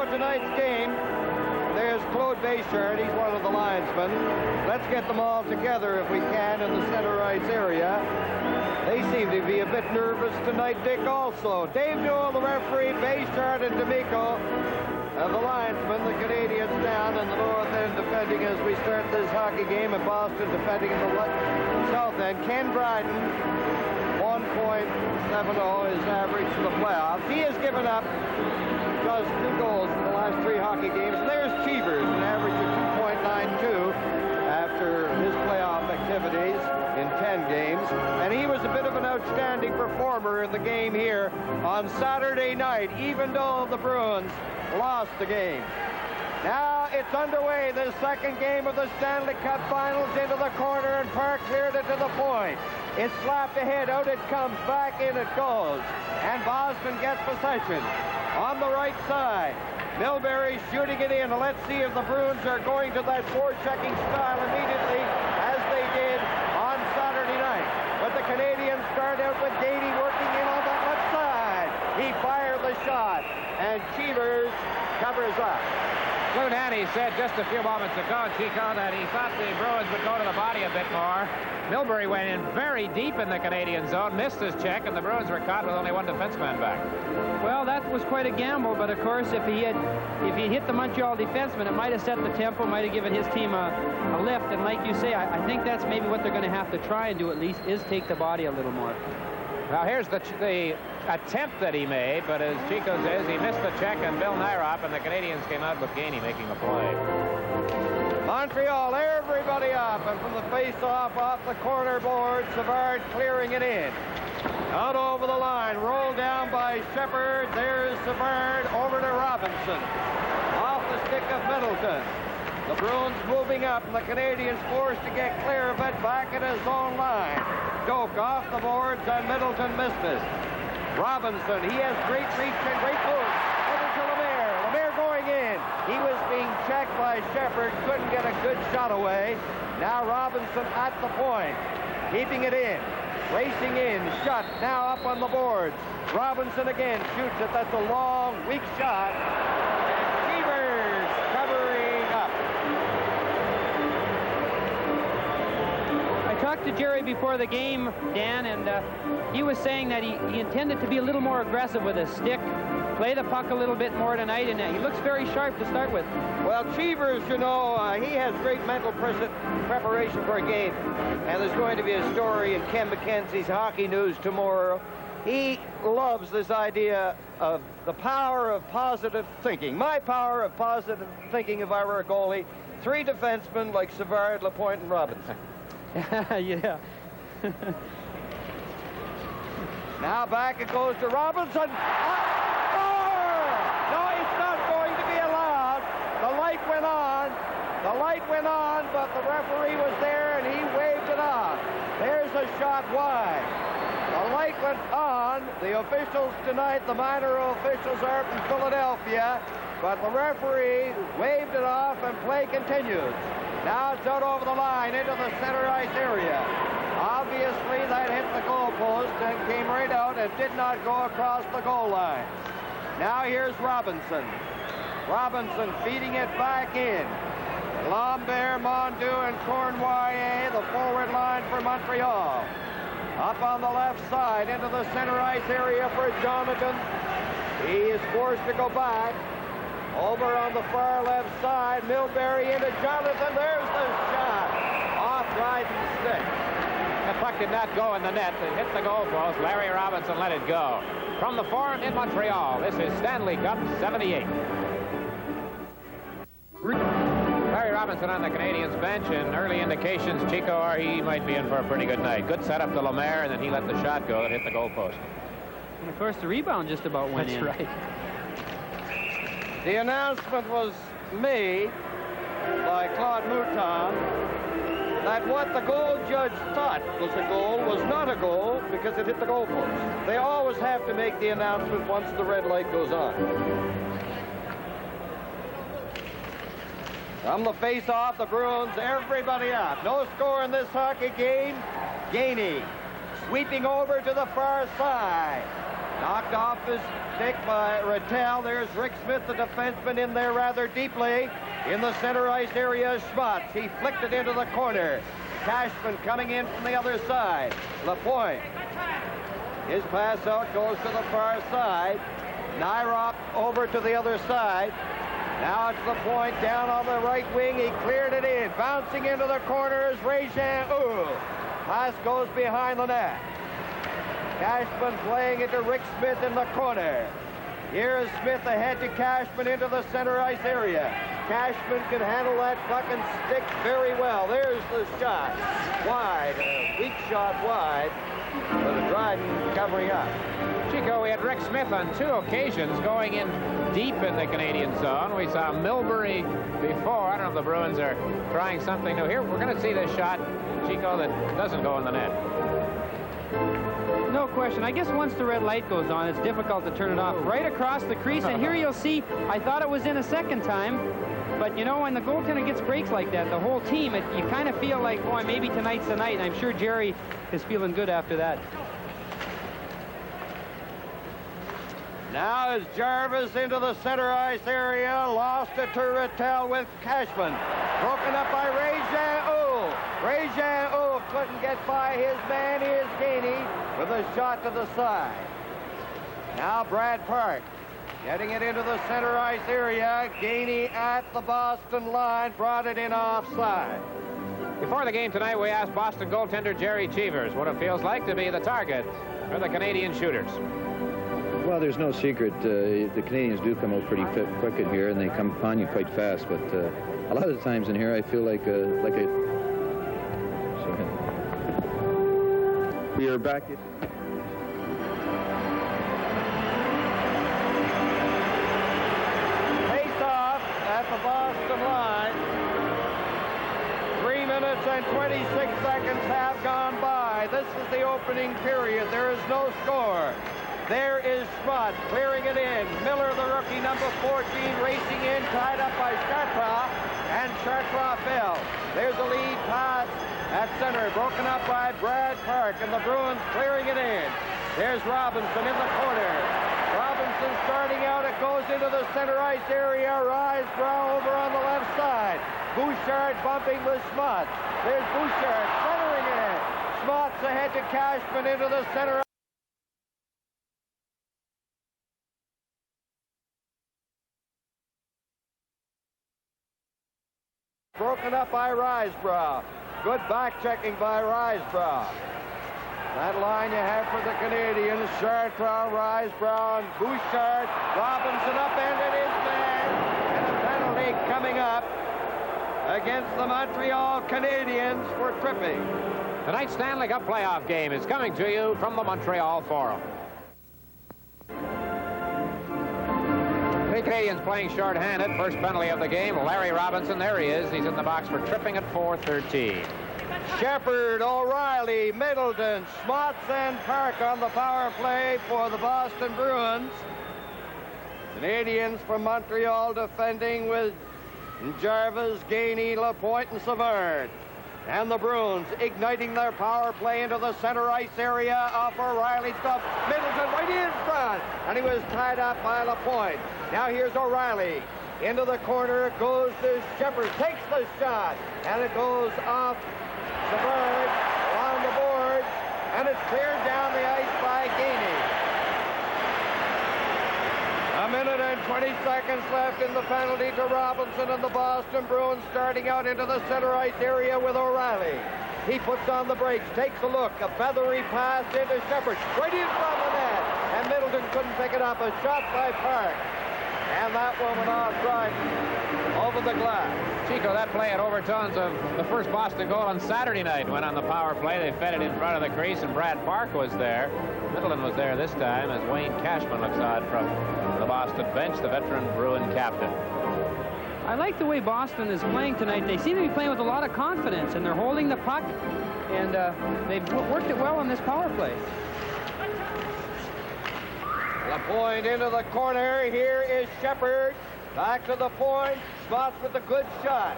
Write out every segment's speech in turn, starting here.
show tonight's game. There's Claude Béchard. He's one of the linesmen. Let's get them all together if we can in the center ice area. They seem to be a bit nervous tonight, Dick, also. Dave Newell, the referee, Béchard and D'Amico, the linesmen, the Canadians down in the north end defending as we start this hockey game, and Boston defending in the south end. Ken Bryden, 1.70 is average for the playoffs. He has given up just 2 goals in the last 3 hockey games. And there's Cheevers, an average of 2.92 after his playoff activities in 10 games. And he was a bit of an outstanding performer in the game here on Saturday night, even though the Bruins lost the game. Now it's underway, the second game of the Stanley Cup Finals. Into the corner, and Park cleared it to the point. It's slapped ahead, out it comes, back in it goes. And Boston gets possession on the right side. Milbury shooting it in. Let's see if the Bruins are going to that forechecking style immediately, as they did on Saturday night. But the Canadians start out with Gady working in on that left side. He fired the shot, and Cheevers covers up. Lou Nanne said just a few moments ago, Chico, that he thought the Bruins would go to the body a bit more. Milbury went in very deep in the Canadian zone, missed his check, and the Bruins were caught with only 1 defenseman back. Well, that was quite a gamble, but of course, if he hit the Montreal defenseman, it might have set the tempo, might have given his team a lift. And like you say, I think that's maybe what they're going to have to try and do at least, is take the body a little more. Now here's the attempt that he made, but as Chico says, he missed the check on Bill Nyrop, and the Canadians came out with Gainey making a play. Montreal, everybody up, and from the face-off off the corner board, Savard clearing it in. Out over the line, rolled down by Shepard. There's Savard over to Robinson. Off the stick of Middleton. The Bruins moving up, and the Canadians forced to get clear of it back at his own line. Doak off the boards, and Middleton missed it. Robinson, he has great reach and great move. Over to Lemaire. Lemaire going in. He was being checked by Shepard, couldn't get a good shot away. Now Robinson at the point, keeping it in. Racing in, shot now up on the boards. Robinson again shoots it. That's a long, weak shot. And Cheevers covering up. I talked to Jerry before the game, Dan, and he was saying that he intended to be a little more aggressive with his stick, play the puck a little bit more tonight, and he looks very sharp to start with. Well, Cheevers, you know, he has great mental preparation for a game, and there's going to be a story in Ken McKenzie's Hockey News tomorrow. He loves this idea of the power of positive thinking. My power of positive thinking if I were a goalie. 3 defensemen like Savard, Lapointe, and Robinson. Yeah. Now back it goes to Robinson. No, it's not going to be allowed. The light went on. The light went on, but the referee was there, and he waved it off. There's a shot wide. The light went on. The officials tonight, the minor officials, are from Philadelphia, but the referee waved it off, and play continues. Now it's out over the line into the center ice area. Obviously, that hit the goalpost and came right out and did not go across the goal line. Now here's Robinson. Robinson feeding it back in. Lambert, Mondeau, and Cournoyer, the forward line for Montreal. Up on the left side into the center ice area for Jonathan. He is forced to go back. Over on the far left side, Milbury into Jonathan. There's the shot. Off Dryden's stick. The puck did not go in the net. It hit the goalpost. Larry Robinson let it go. From the Forum in Montreal, this is Stanley Cup 78. Larry Robinson on the Canadiens bench, and early indications, Chico, are he might be in for a pretty good night. Good setup to Lemaire, and then he let the shot go and hit the goalpost. And of course, the rebound just about went in. That's right. The announcement was made by Claude Mouton that what the goal judge thought was a goal was not a goal because it hit the goalpost. They always have to make the announcement once the red light goes on. From the face-off, the Bruins, everybody up. No score in this hockey game. Gainey sweeping over to the far side. Knocked off his stick by Rattel. There's Rick Smith, the defenseman, in there rather deeply. In the center ice area is Schmatz. He flicked it into the corner. Cashman coming in from the other side. LaPointe. His pass out goes to the far side. Nyrop over to the other side. Now it's LaPointe down on the right wing. He cleared it in. Bouncing into the corner is Réjean. Pass goes behind the net. Cashman playing it to Rick Smith in the corner. Here is Smith ahead to Cashman into the center ice area. Cashman can handle that puck and stick very well. There's the shot. Wide. A weak shot wide. But Dryden covering up. Chico, we had Rick Smith on 2 occasions going in deep in the Canadian zone. We saw Milbury before. I don't know if the Bruins are trying something new here. We're going to see this shot, Chico, that doesn't go in the net. No question. I guess once the red light goes on, it's difficult to turn it off. Right across the crease, and here you'll see, I thought it was in a second time, but you know, when the goaltender gets breaks like that, the whole team, you kind of feel like, boy, maybe tonight's the night, and I'm sure Jerry is feeling good after that. Now is Jarvis into the center ice area. Lost it to Rattel with Cashman. Broken up by Réjean. Réjean couldn't get by his man. Here's Gainey with a shot to the side. Now Brad Park getting it into the center ice area. Gainey at the Boston line. Brought it in offside. Before the game tonight, we asked Boston goaltender Jerry Cheevers what it feels like to be the target for the Canadian shooters. Well, there's no secret. The Canadians do come out pretty quick in here, and they come upon you quite fast. But a lot of the times in here, I feel like a. We are back. Face off at the Boston line. 3 minutes and 26 seconds have gone by. This is the opening period. There is no score. There is Schmatz clearing it in. Miller, the rookie, number 14, racing in, tied up by Chartrand, and Chartrand fell. There's a lead pass at center, broken up by Brad Park, and the Bruins clearing it in. There's Robinson in the corner. Robinson starting out. It goes into the center ice area. Risebrough over on the left side. Bouchard bumping with Schmatz. There's Bouchard centering it. Schmatz ahead to Cashman into the center. Broken up by Risebrough. Good back-checking by Risebrough. That line you have for the Canadians. Chartrand, Risebrough, and Bouchard. Robinson upended his man. And a penalty coming up against the Montreal Canadiens for tripping. Tonight's Stanley Cup playoff game is coming to you from the Montreal Forum. The Canadians playing short-handed. First penalty of the game. Larry Robinson, there he is. He's in the box for tripping at 4:13. Shepard, O'Reilly, Middleton, Schmatz, and Park on the power play for the Boston Bruins. Canadians from Montreal defending with Jarvis, Gainey, LaPointe, and Savard. And the Bruins igniting their power play into the center ice area off O'Reilly's stuff. Middleton right in front, and he was tied up by LaPointe. Now here's O'Reilly. Into the corner it goes to Shepard. Takes the shot, and it goes off Savard along the boards, and it's cleared down the ice by Gainey. A minute and 20 seconds left in the penalty to Robinson, and the Boston Bruins starting out into the center ice area with O'Reilly. He puts on the brakes, takes a look, a feathery pass into Shepard, right in front of the net, and Middleton couldn't pick it up. A shot by Park, and that one went off Dryden over the glass. Chico, that play at overtones of the first Boston goal on Saturday night went on the power play. They fed it in front of the crease, and Brad Park was there. Middleton was there this time as Wayne Cashman looks on from the Boston bench, the veteran Bruin captain. I like the way Boston is playing tonight. They seem to be playing with a lot of confidence, and they're holding the puck, and they've worked it well on this power play. LaPointe into the corner. Here is Shepard. Back to the point. Schmatz with a good shot.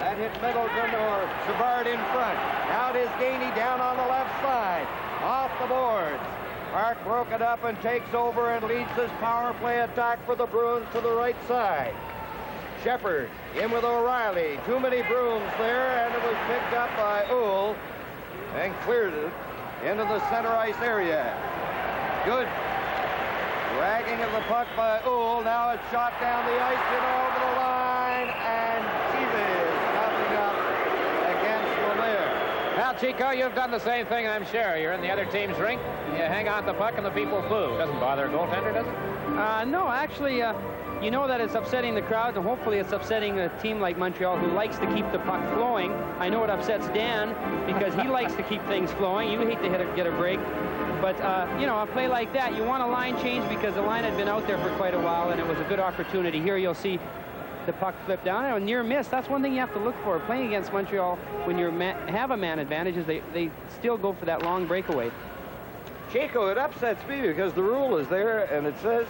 That hit Middleton or Savard in front. Now it is Gainey down on the left side. Off the boards. Park broke it up and takes over and leads this power play attack for the Bruins to the right side. Shepard in with O'Reilly. Too many Bruins there, and it was picked up by Uhl and cleared it into the center ice area. Good dragging of the puck by Uhl. Now it's shot down the ice and over the line, and Chivas coming up against Lemaire. Now, Chico, you've done the same thing, I'm sure. You're in the other team's rink. You hang on the puck and the people boo. Doesn't bother a goaltender, does it? No, actually, you know that it's upsetting the crowd, and hopefully it's upsetting a team like Montreal who likes to keep the puck flowing. I know it upsets Dan because he likes to keep things flowing. You hate to get a break. But, you know, a play like that, you want a line change because the line had been out there for quite a while, and it was a good opportunity. Here you'll see the puck flip down. And a near miss, that's one thing you have to look for. Playing against Montreal, when you have a man advantage, is they still go for that long breakaway. Chico, it upsets me because the rule is there, and it says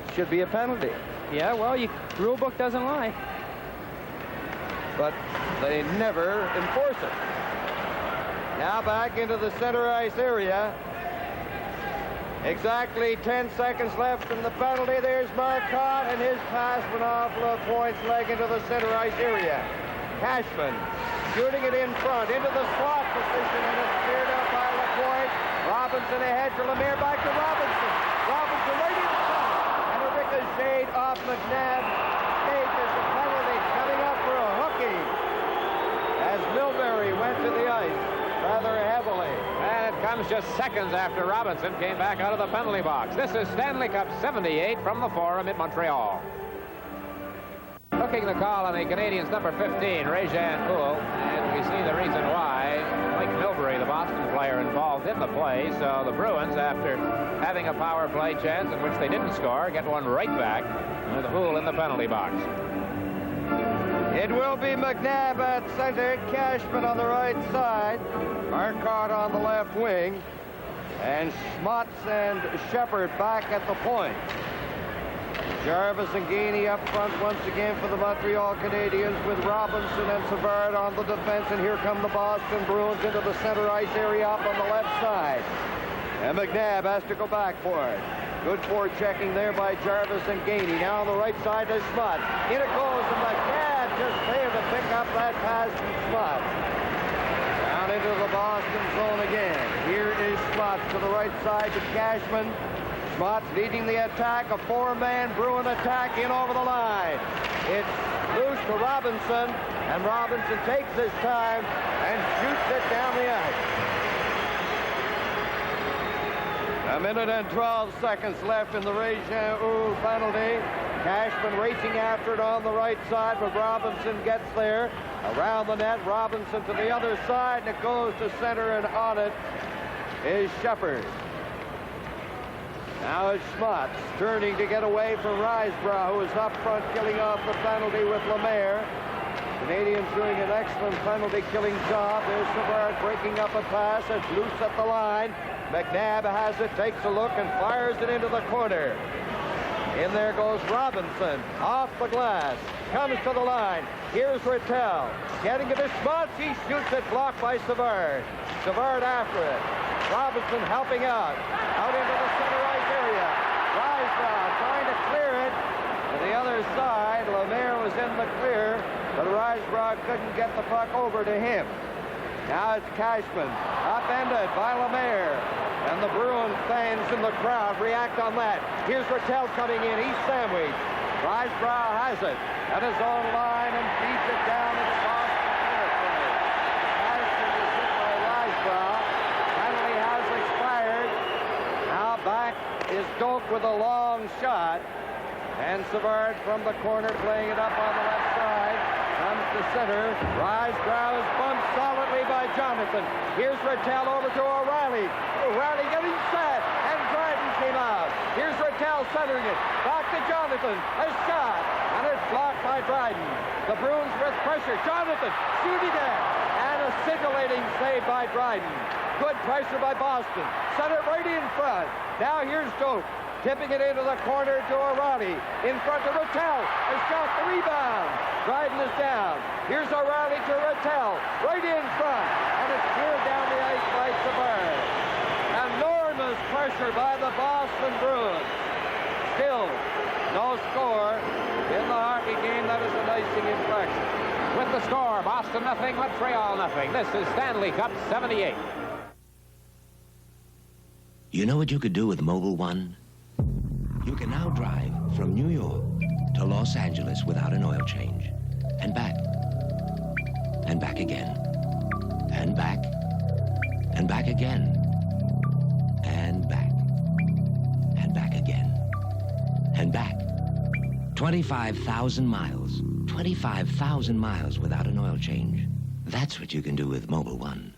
it should be a penalty. Yeah, well, the rule book doesn't lie. But they never enforce it. Now back into the center ice area. Exactly 10 seconds left in the penalty. There's Marcotte, and his pass went off LaPointe's leg into the center ice area. Cashman shooting it in front into the slot position, and it's cleared up by LaPointe. Robinson ahead to Lemaire, back to Robinson. Robinson right in front, and a ricochet off McNabb. Take as the penalty coming up for a hooking as Milbury went to the ice rather heavily. And it comes just seconds after Robinson came back out of the penalty box. This is Stanley Cup 78 from the Forum in Montreal. Looking the call on the Canadiens' number 15, Réjean Uhl, and we see the reason why. Mike Milbury, the Boston player, involved in the play, so the Bruins, after having a power play chance in which they didn't score, get one right back with Uhl in the penalty box. It will be McNabb at center, Cashman on the right side, Marcotte on the left wing, and Schmutz and Shepard back at the point. Jarvis and Gainey up front once again for the Montreal Canadiens with Robinson and Savard on the defense, and here come the Boston Bruins into the center ice area up on the left side. And McNabb has to go back for it. Good forechecking there by Jarvis and Gainey. Now on the right side to Schmutz. In it goes, and McNabb just failed to pick up that pass from Schmutz. Down into the Boston zone again. Here is Schmutz to the right side to Cashman. Schmutz leading the attack, a four-man Bruin attack in over the line. It's loose to Robinson, and Robinson takes his time and shoots it down the ice. A minute and 12 seconds left in the Réjean Uhl penalty. Cashman racing after it on the right side, but Robinson gets there. Around the net, Robinson to the other side, and it goes to center, and on it is Shepard. Now it's Schmutz turning to get away from Risebrough, who is up front killing off the penalty with Lemaire. Canadians doing an excellent penalty-killing job. There's Savard breaking up a pass. It's loose at the line. McNabb has it, takes a look, and fires it into the corner. In there goes Robinson, off the glass, comes to the line. Here's Rattel, getting it to Schmutz. He shoots it, blocked by Savard. Savard after it. Robinson helping out into the center ice area. Risebrough trying to clear it to the other side. Lemaire was in the clear, but Risebrough couldn't get the puck over to him. Now it's Cashman, upended by Lemaire. And the Bruins fans in the crowd react on that. Here's Rattel coming in. He's sandwiched. Risebrough has it at his own line and feeds it down to the Boston territory. Cashman is hit by Risebrough. Penalty has expired. Now back is Doak with a long shot. And Savard from the corner playing it up on the left side. Comes to center. Risebrough is bumped solidly by Jonathan. Here's Rattel over to O'Reilly. O'Reilly getting set, and Dryden came out. Here's Rattel centering it. Back to Jonathan. A shot, and it's blocked by Dryden. The Bruins with pressure. Jonathan shooting it, and a scintillating save by Dryden. Good pressure by Boston. Center right in front. Now here's Doak. Tipping it into the corner to O'Reilly. In front to Rattel. A shot, the rebound. Dryden is down. Here's O'Reilly to Rattel. Right in front. And it's cleared down the ice by Savard. And Norris enormous pressure by the Boston Bruins. Still, no score in the hockey game. That is an icing infraction. With the score, Boston nothing, Montreal nothing. This is Stanley Cup 78. You know what you could do with Mobile One? You can now drive from New York to Los Angeles without an oil change. And back. And back again. And back. And back again. And back. And back again. And back. 25,000 miles. 25,000 miles without an oil change. That's what you can do with Mobile One.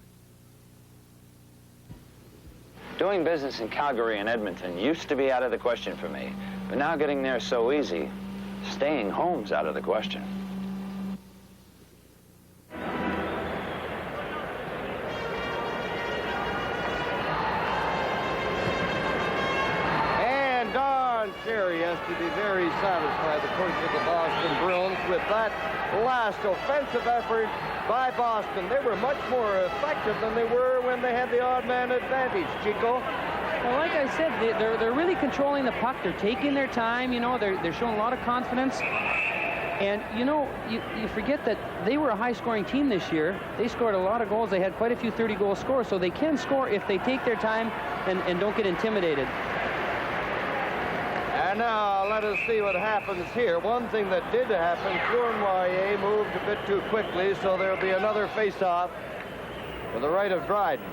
Doing business in Calgary and Edmonton used to be out of the question for me, but now getting there so easy, staying home's out of the question. And Don Cherry has to be very satisfied, the coach of the Boston Bruins, with that last offensive effort by Boston. They were much more effective than they were when they had the odd man advantage, Chico. Well, like I said, they're really controlling the puck. They're taking their time. You know, they're showing a lot of confidence. And, you know, you forget that they were a high-scoring team this year. They scored a lot of goals. They had quite a few 30-goal scores, so they can score if they take their time and don't get intimidated. And now let us see what happens here. One thing that did happen, Cournoyer moved a bit too quickly, so there'll be another face-off for the right of Dryden.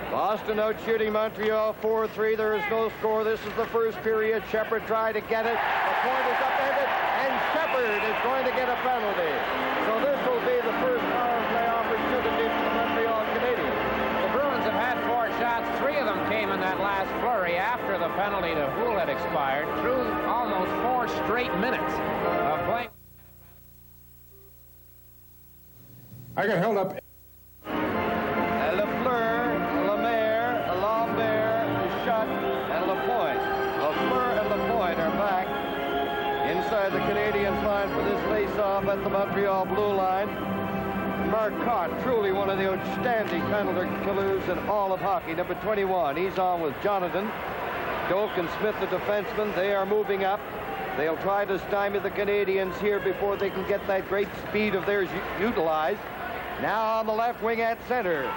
Boston out shooting Montreal 4-3. There is no score. This is the first period. Shepard tried to get it. The point is upended, and Shepard is going to get a penalty. So this will be the first power play opportunity for the Montreal Canadiens. The Bruins have had 4 shots. 3 of them came in that last flurry after the penalty to Houle had expired, through almost 4 straight minutes of playing. I got held up. Lafleur, Lemaire, Lambert, Schutt, and Lapointe. Lafleur and Lapointe are back inside the Canadiens line for this face-off at the Montreal blue line. Marcotte, truly one of the outstanding penalty killers in all of hockey. Number 21, he's on with Jonathan. Doak and Smith, the defensemen, they are moving up. They'll try to stymie the Canadiens here before they can get that great speed of theirs utilized. Now on the left wing at center.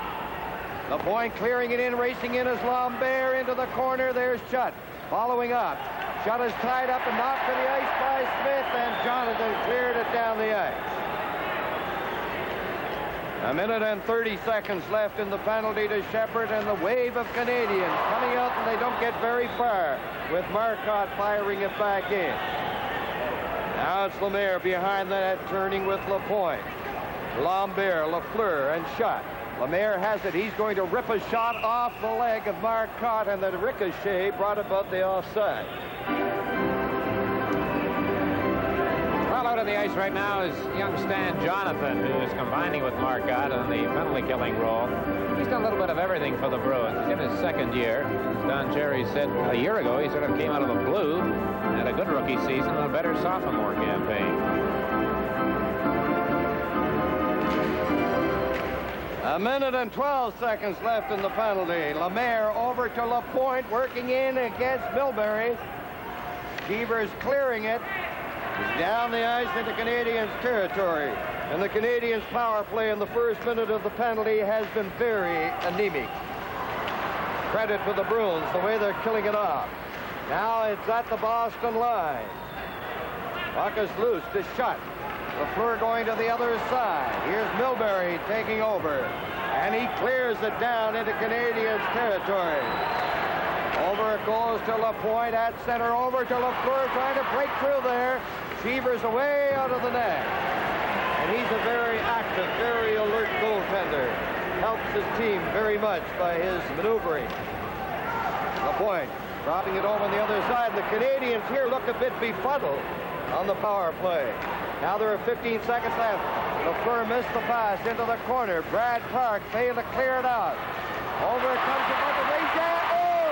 The point clearing it in, racing in as Lambert into the corner. There's Schutt following up. Schutt is tied up and knocked to the ice by Smith, and Jonathan cleared it down the ice. A minute and 30 seconds left in the penalty to Shepard, and the wave of Canadians coming out, and they don't get very far with Marcotte firing it back in. Now it's Lemaire behind the net, turning with Lapointe. Lambert, Lafleur, and Schutt. Lemaire has it. He's going to rip a shot off the leg of Marcotte, and the ricochet brought about the offside. Well, out on the ice right now is young Stan Jonathan, who is combining with Marcotte on the penalty-killing role. He's done a little bit of everything for the Bruins. He's in his second year. As Don Cherry said a year ago, he sort of came out of the blue, had a good rookie season and a better sophomore campaign. A minute and 12 seconds left in the penalty. Lemaire over to Lapointe, working in against Milbury. Devers clearing it. He's down the ice into Canadiens territory. And the Canadiens power play in the first minute of the penalty has been very anemic. Credit for the Bruins, the way they're killing it off. Now it's at the Boston line. Puck is loose to Schutt. Lafleur going to the other side. Here's Milbury taking over. And he clears it down into Canadiens territory. Over it goes to Lapointe at center. Over to Lafleur trying to break through there. Cheevers away out of the net. And he's a very active, very alert goaltender. Helps his team very much by his maneuvering. Lapointe dropping it over on the other side. The Canadiens here look a bit befuddled on the power play. Now there are 15 seconds left. Lafleur missed the pass into the corner. Brad Clark failed to clear it out. Over it comes above the racetrack. Oh!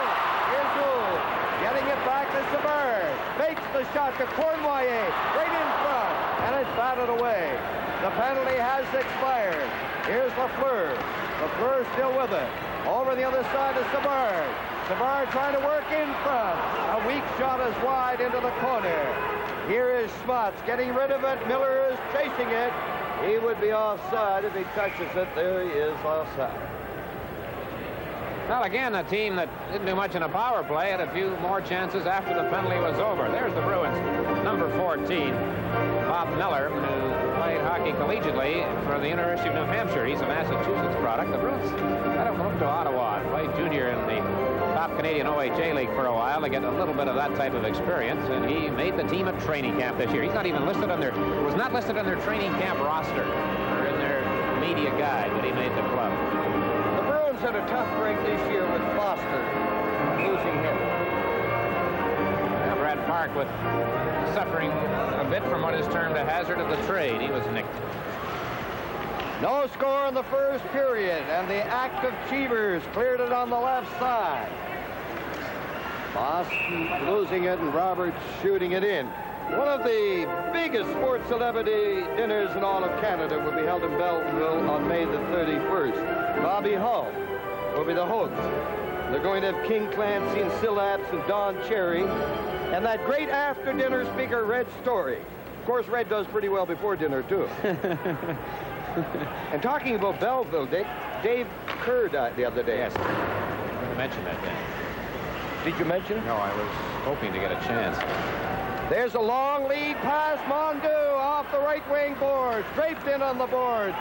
Here's Houle. Getting it back to Savard. Fakes the shot to Cournoyer. Right in front. and it's batted away. The penalty has expired. Here's Lafleur. Lafleur still with it. Over the other side is Savard. Savard trying to work in front. A weak shot is wide into the corner. Here is Schmatz getting rid of it. Miller is chasing it. He would be offside if he touches it. There he is, offside. Well, again, a team that didn't do much in a power play had a few more chances after the penalty was over. There's the Bruins, number 14, Bob Miller, who played hockey collegiately for the University of New Hampshire. He's a Massachusetts product. The Bruins got him up to Ottawa and played junior in the top Canadian OHA League for a while to get a little bit of that type of experience, and he made the team at training camp this year. He's not even listed on their, was not listed on their training camp roster or in their media guide, but he made the club. Had a tough break this year with Foster losing him. Brad Park with suffering a bit from what is termed a hazard of the trade. He was nicked. No score in the first period, and the active Cheevers cleared it on the left side. Boston losing it, and Roberts shooting it in. One of the biggest sports celebrity dinners in all of Canada will be held in Belleville on May the 31st. Bobby Hull will be the host. They're going to have King Clancy and Sillaps and Don Cherry, and that great after-dinner speaker, Red Story. Of course, Red does pretty well before dinner, too. And talking about Belleville, Dave Kerr died the other day. Yes. I mentioned that then. Did you mention it? No, I was hoping to get a chance. There's a long lead pass. Mondeau off the right wing boards. Draped in on the boards.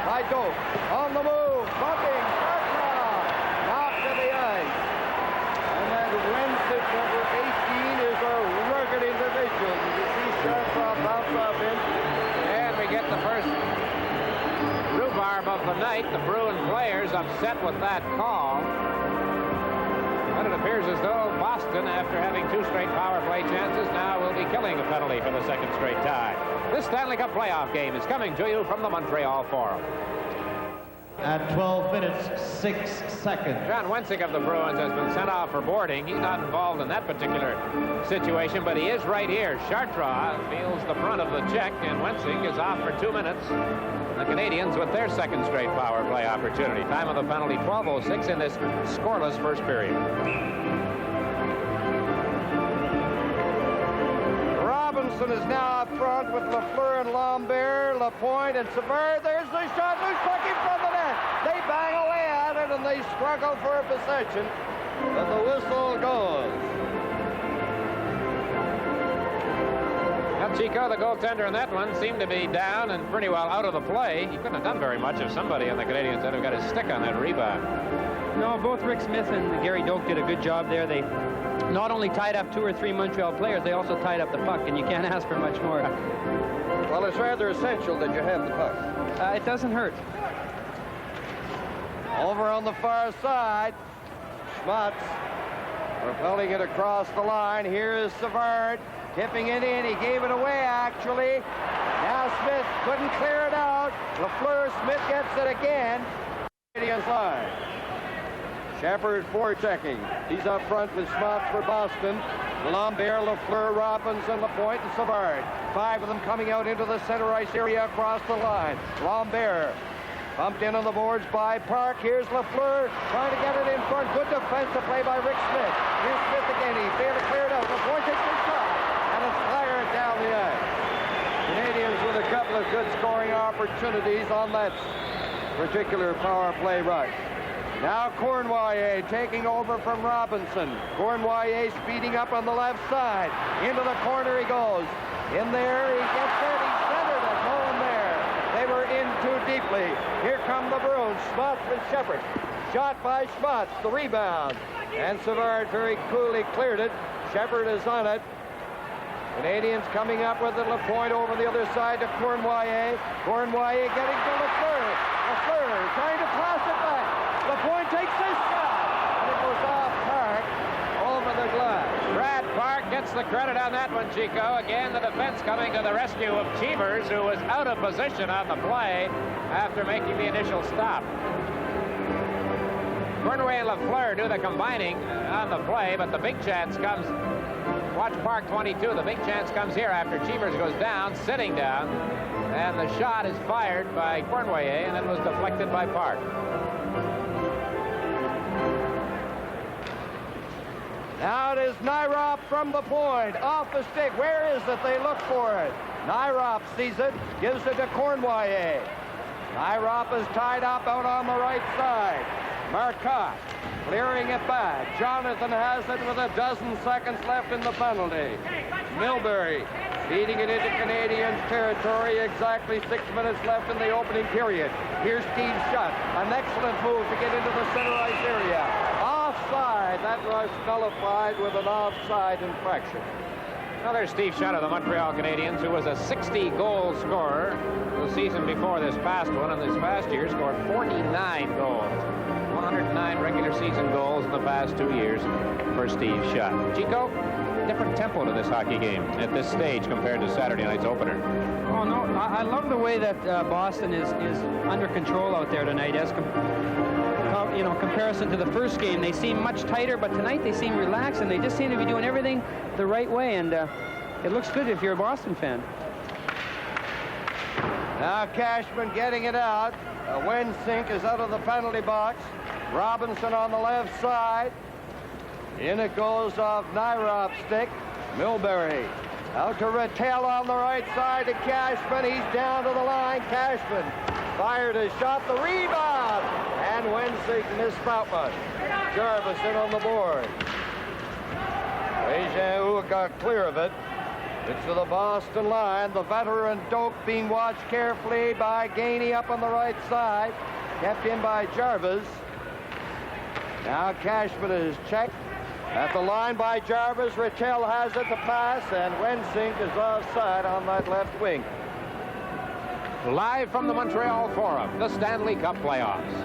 By Doak. On the move. Bumping. Knocked to the ice. And that Wensick, number 18, is a rugged individual. You can see Sharp bounce off him. And we get the first rhubarb of the night. The Bruin players upset with that call. But it appears as though Boston, after having 2 straight power play chances, now will be killing a penalty for the 2nd straight time. This Stanley Cup playoff game is coming to you from the Montreal Forum. At 12 minutes, 6 seconds. John Wensick of the Bruins has been sent off for boarding. He's not involved in that particular situation, but he is right here. Chartres feels the brunt of the check, and Wensick is off for 2 minutes. The Canadians with their 2nd straight power play opportunity. Time of the penalty, 12:06 in this scoreless first period. Robinson is now up front with Lafleur and Lambert, Lapointe and Savard. There's the shot. Loose puck in front of the net. They bang away at it and they struggle for a possession. But the whistle goes. Now, Chico, the goaltender in that one, seemed to be down and pretty well out of the play. He couldn't have done very much if somebody on the Canadians had got his stick on that rebound. No, both Rick Smith and Gary Doak did a good job there. They not only tied up 2 or 3 Montreal players, they also tied up the puck, and you can't ask for much more. Well, it's rather essential that you have the puck. It doesn't hurt. Over on the far side, Schmatz propelling it across the line. Here is Savard tipping it in. He gave it away, actually. Now Smith couldn't clear it out. Lafleur, Smith gets it again. Canadian line. Shepard forechecking. He's up front with Schmatz for Boston. Lambert, Lafleur, Robinson, Lapointe, and Savard. 5 of them coming out into the center ice area across the line. Lambert bumped in on the boards by Park. Here's Lafleur trying to get it in front. Good defensive play by Rick Smith. Here's Smith again. He failed to clear it out. Lapointe takes the shot, and it's fired down the ice. Canadians with a couple of good scoring opportunities on that particular power play rush. Now Cournoyer taking over from Robinson. Cournoyer speeding up on the left side. Into the corner he goes. In there, he gets it. He centered it. No one there. They were in too deeply. Here come the Bruins. Schmatz with Shepard. Shot by Schmatz. The rebound. And Savard very coolly cleared it. Shepard is on it. Canadians coming up with it. Lapointe over the other side to Cournoyer. Cournoyer getting to Lafleur. Lafleur trying to toss it back. Lapointe takes this shot, and it goes off Park over the glass. Brad Park gets the credit on that one, Chico. Again, the defense coming to the rescue of Cheevers, who was out of position on the play after making the initial stop. Cournoyer and Lafleur do the combining on the play, but the big chance comes Watch Park 22. The big chance comes here after Cheevers goes down, sitting down. And the shot is fired by Cornway and then was deflected by Park. Now it is Nyrop from the point, off the stick. Where is it? They look for it. Nyrop sees it, gives it to Cornway. Nyrop is tied up out on the right side. Marcotte clearing it back. Jonathan has it with 12 seconds left in the penalty. Milbury feeding it into Canadians territory. Exactly 6 minutes left in the opening period. Here's Steve Shutt. An excellent move to get into the center ice area. Offside. That was nullified with an offside infraction. Now there's Steve Shutt of the Montreal Canadiens, who was a 60-goal scorer the season before this past one, and this past year scored 49 goals. 109 regular season goals in the past 2 years for Steve Shutt. Chico, different tempo to this hockey game at this stage compared to Saturday night's opener. Oh, no, I love the way that Boston is under control out there tonight. As comparison to the first game, they seem much tighter, but tonight they seem relaxed, and they just seem to be doing everything the right way, and it looks good if you're a Boston fan. Now Cashman getting it out. Wensink is out of the penalty box. Robinson on the left side. In it goes off Nyrop's stick. Milbury out to Rattel on the right side to Cashman. He's down to the line. Cashman fired his shot. The rebound. And Wensink missed that one. Jarvis in on the board. Lejeune got clear of it. It's to the Boston line. The veteran Doak being watched carefully by Gainey up on the right side. Kept in by Jarvis. Now Cashman is checked at the line by Jarvis. Rattel has it to pass, and Wensink is offside on that left wing. Live from the Montreal Forum, the Stanley Cup playoffs.